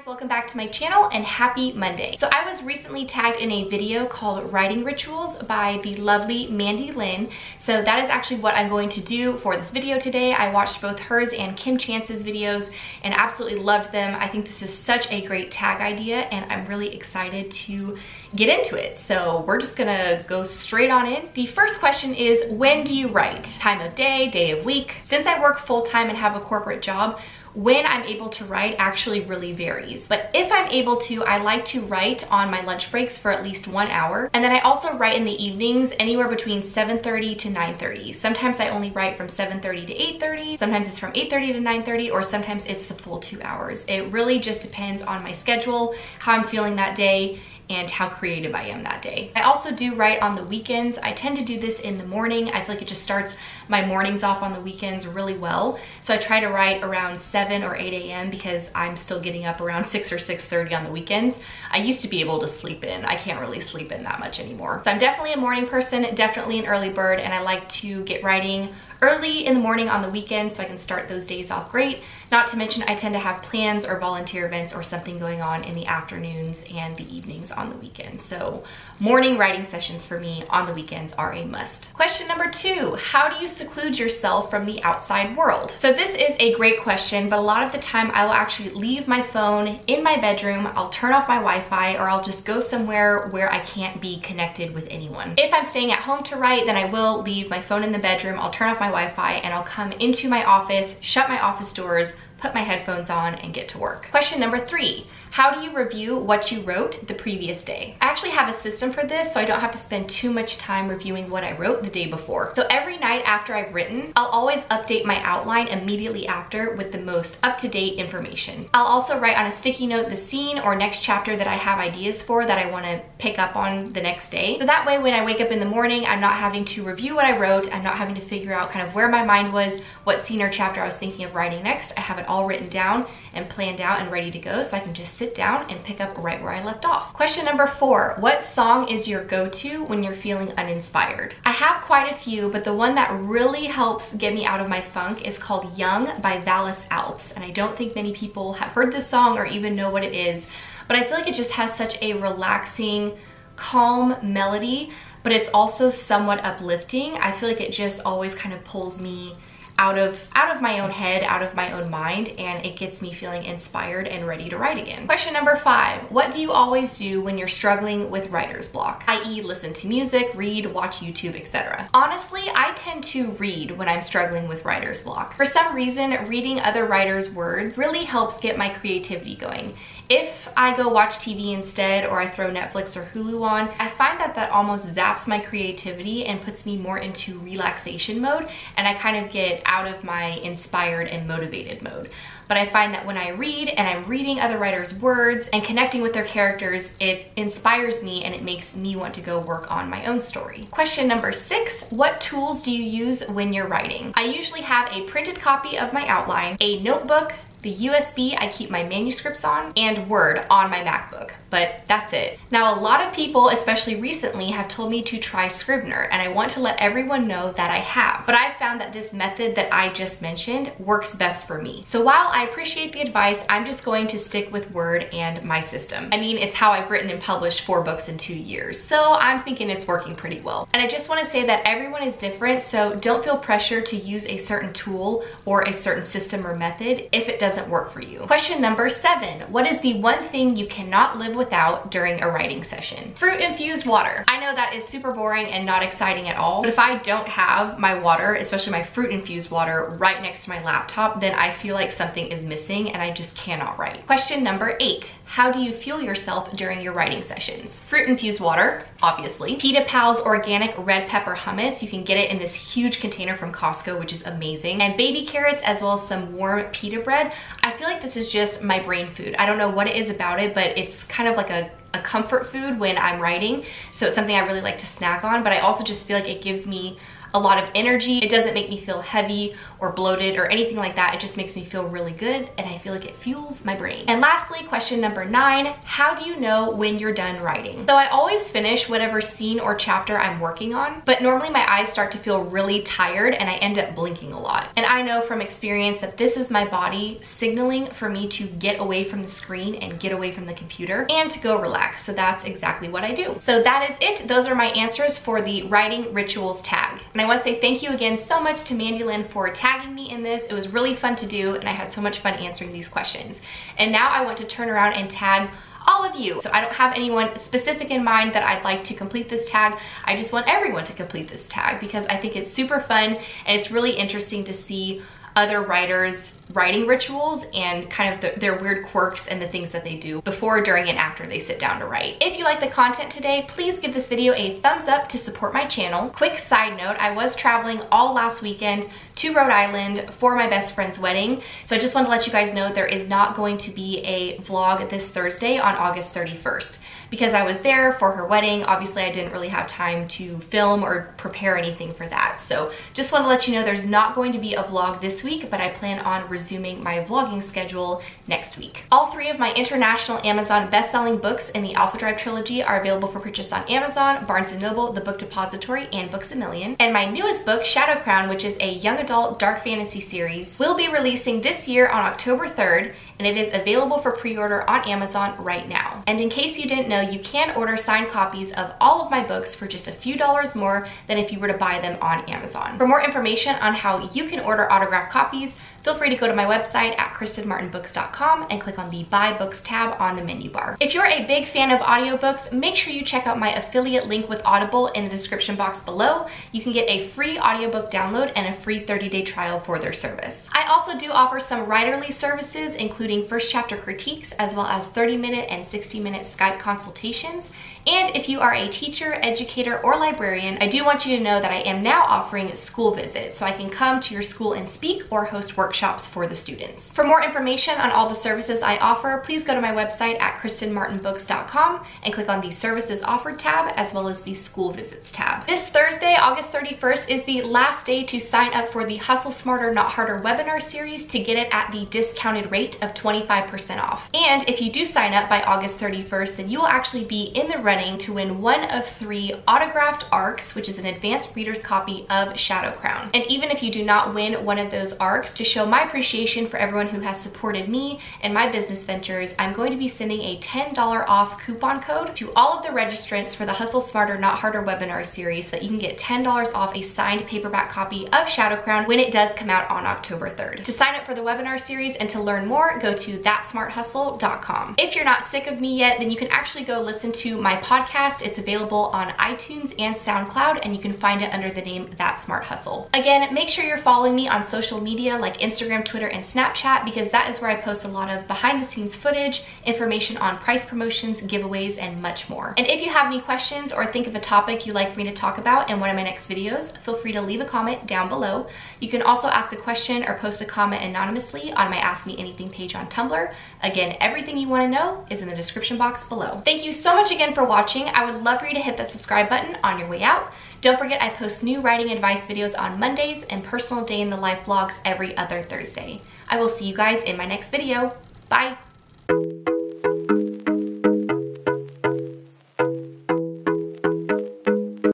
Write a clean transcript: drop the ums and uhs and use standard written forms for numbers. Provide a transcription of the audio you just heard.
Welcome back to my channel and happy Monday. So I was recently tagged in a video called Writing Rituals by the lovely Mandy Lynn. So that is actually what I'm going to do for this video today. I watched both hers and Kim Chance's videos and absolutely loved them. I think this is such a great tag idea and I'm really excited to get into it. So we're just gonna go straight on in. The first question is, when do you write? Time of day, day of week. Since I work full-time and have a corporate job, when I'm able to write actually really varies. But if I'm able to, I like to write on my lunch breaks for at least 1 hour. And then I also write in the evenings anywhere between 7:30 to 9:30. Sometimes I only write from 7:30 to 8:30. Sometimes it's from 8:30 to 9:30, or sometimes it's the full 2 hours. It really just depends on my schedule, how I'm feeling that day, and how creative I am that day. I also do write on the weekends. I tend to do this in the morning. I feel like it just starts my mornings off on the weekends really well. So I try to write around 7 or 8 a.m. because I'm still getting up around 6 or 6:30 on the weekends. I used to be able to sleep in. I can't really sleep in that much anymore. So I'm definitely a morning person, definitely an early bird, and I like to get writing early in the morning on the weekend so I can start those days off great. Not to mention I tend to have plans or volunteer events or something going on in the afternoons and the evenings on the weekends. So morning writing sessions for me on the weekends are a must. Question number 2, how do you seclude yourself from the outside world? So this is a great question, but a lot of the time I will actually leave my phone in my bedroom, I'll turn off my Wi-Fi, or I'll just go somewhere where I can't be connected with anyone. If I'm staying at home to write, then I will leave my phone in the bedroom, I'll turn off my Wi-Fi, and I'll come into my office, shut my office doors, put my headphones on, and get to work. Question number 3, how do you review what you wrote the previous day? I actually have a system for this so I don't have to spend too much time reviewing what I wrote the day before. So every night after I've written, I'll always update my outline immediately after with the most up-to-date information. I'll also write on a sticky note the scene or next chapter that I have ideas for that I want to pick up on the next day. So that way when I wake up in the morning, I'm not having to review what I wrote, I'm not having to figure out kind of where my mind was, what scene or chapter I was thinking of writing next. I have it all written down and planned out and ready to go, so I can just sit down and pick up right where I left off. Question number 4, what song is your go-to when you're feeling uninspired? I have quite a few, but the one that really helps get me out of my funk is called Young by Vallis Alps, and I don't think many people have heard this song or even know what it is, but I feel like it just has such a relaxing, calm melody, but it's also somewhat uplifting. I feel like it just always kind of pulls me out of my own head, out of my own mind, and it gets me feeling inspired and ready to write again. Question number 5, what do you always do when you're struggling with writer's block? I.e. listen to music, read, watch YouTube, etc. Honestly, I tend to read when I'm struggling with writer's block. For some reason, reading other writers' words really helps get my creativity going. If I go watch TV instead, or I throw Netflix or Hulu on, I find that that almost zaps my creativity and puts me more into relaxation mode, and I kind of get out of my inspired and motivated mode. But I find that when I read and I'm reading other writers' words and connecting with their characters, it inspires me and it makes me want to go work on my own story. Question number 6, what tools do you use when you're writing? I usually have a printed copy of my outline, a notebook, the USB I keep my manuscripts on, and Word on my MacBook, but that's it. Now, a lot of people, especially recently, have told me to try Scrivener, and I want to let everyone know that I have. But I found that this method that I just mentioned works best for me. So while I appreciate the advice, I'm just going to stick with Word and my system. I mean, it's how I've written and published 4 books in 2 years, so I'm thinking it's working pretty well. And I just want to say that everyone is different, so don't feel pressure to use a certain tool or a certain system or method if it doesn't work for you. Question number 7, what is the one thing you cannot live without during a writing session? Fruit infused water. I know that is super boring and not exciting at all, but if I don't have my water, especially my fruit infused water, right next to my laptop, then I feel like something is missing and I just cannot write. Question number 8, how do you fuel yourself during your writing sessions? Fruit infused water, obviously. Pita Pal's organic red pepper hummus. You can get it in this huge container from Costco, which is amazing. And baby carrots, as well as some warm pita bread. I feel like this is just my brain food. I don't know what it is about it, but it's kind of like a comfort food when I'm writing. So it's something I really like to snack on, but I also just feel like it gives me a lot of energy. It doesn't make me feel heavy or bloated or anything like that. It just makes me feel really good, and I feel like it fuels my brain. And lastly, question number 9, how do you know when you're done writing? So I always finish whatever scene or chapter I'm working on, but normally my eyes start to feel really tired and I end up blinking a lot. And I know from experience that this is my body signaling for me to get away from the screen and get away from the computer and to go relax. So that's exactly what I do. So that is it. Those are my answers for the writing rituals tag. And I want to say thank you again so much to Mandy Lynn for tagging me in this. It was really fun to do and I had so much fun answering these questions. And now I want to turn around and tag all of you. So I don't have anyone specific in mind that I'd like to complete this tag. I just want everyone to complete this tag because I think it's super fun and it's really interesting to see other writers' writing rituals and kind of their weird quirks and the things that they do before, during, and after they sit down to write. If you like the content today, please give this video a thumbs up to support my channel. Quick side note, I was traveling all last weekend to Rhode Island for my best friend's wedding. So I just want to let you guys know there is not going to be a vlog this Thursday on August 31st. Because I was there for her wedding, obviously I didn't really have time to film or prepare anything for that. So just want to let you know there's not going to be a vlog this week, but I plan on resuming my vlogging schedule next week. All 3 of my international Amazon best-selling books in the Alpha Drive trilogy are available for purchase on Amazon, Barnes & Noble, The Book Depository, and Books A Million. And my newest book, Shadow Crown, which is a young adult dark fantasy series, will be releasing this year on October 3rd, and it is available for pre-order on Amazon right now. And in case you didn't know, you can order signed copies of all of my books for just a few dollars more than if you were to buy them on Amazon. For more information on how you can order autographed copies, feel free to go to my website at KristenMartinBooks.com and click on the Buy Books tab on the menu bar. If you're a big fan of audiobooks, make sure you check out my affiliate link with Audible in the description box below. You can get a free audiobook download and a free 30-day trial for their service. I also do offer some writerly services, including first chapter critiques, as well as 30-minute and 60-minute Skype consultations. And if you are a teacher, educator, or librarian, I do want you to know that I am now offering school visits, so I can come to your school and speak or host workshops for the students. For more information on all the services I offer, please go to my website at KristenMartinBooks.com and click on the Services Offered tab, as well as the School Visits tab. This Thursday, August 31st, is the last day to sign up for the Hustle Smarter, Not Harder webinar series to get it at the discounted rate of 25% off. And if you do sign up by August 31st, then you will actually be in the running to win one of 3 autographed ARCs, which is an advanced reader's copy of Shadow Crown. And even if you do not win one of those ARCs, to show my appreciation for everyone who has supported me and my business ventures, I'm going to be sending a $10 off coupon code to all of the registrants for the Hustle Smarter, Not Harder webinar series, so that you can get $10 off a signed paperback copy of Shadow Crown when it does come out on October 3rd. To sign up for the webinar series and to learn more, go to thatsmarthustle.com. If you're not sick of me yet, then you can actually go listen to my podcast. It's available on iTunes and SoundCloud, and you can find it under the name That Smart Hustle. Again, make sure you're following me on social media like Instagram, Twitter, and Snapchat, because that is where I post a lot of behind the scenes footage, information on price promotions, giveaways, and much more. And if you have any questions or think of a topic you'd like for me to talk about in one of my next videos, feel free to leave a comment down below. You can also ask a question or post a comment anonymously on my Ask Me Anything page on Tumblr. Again, everything you want to know is in the description box below. Thank you so much again for watching. I would love for you to hit that subscribe button on your way out. Don't forget, I post new writing advice videos on Mondays and personal day in the life vlogs every other Thursday. I will see you guys in my next video. Bye.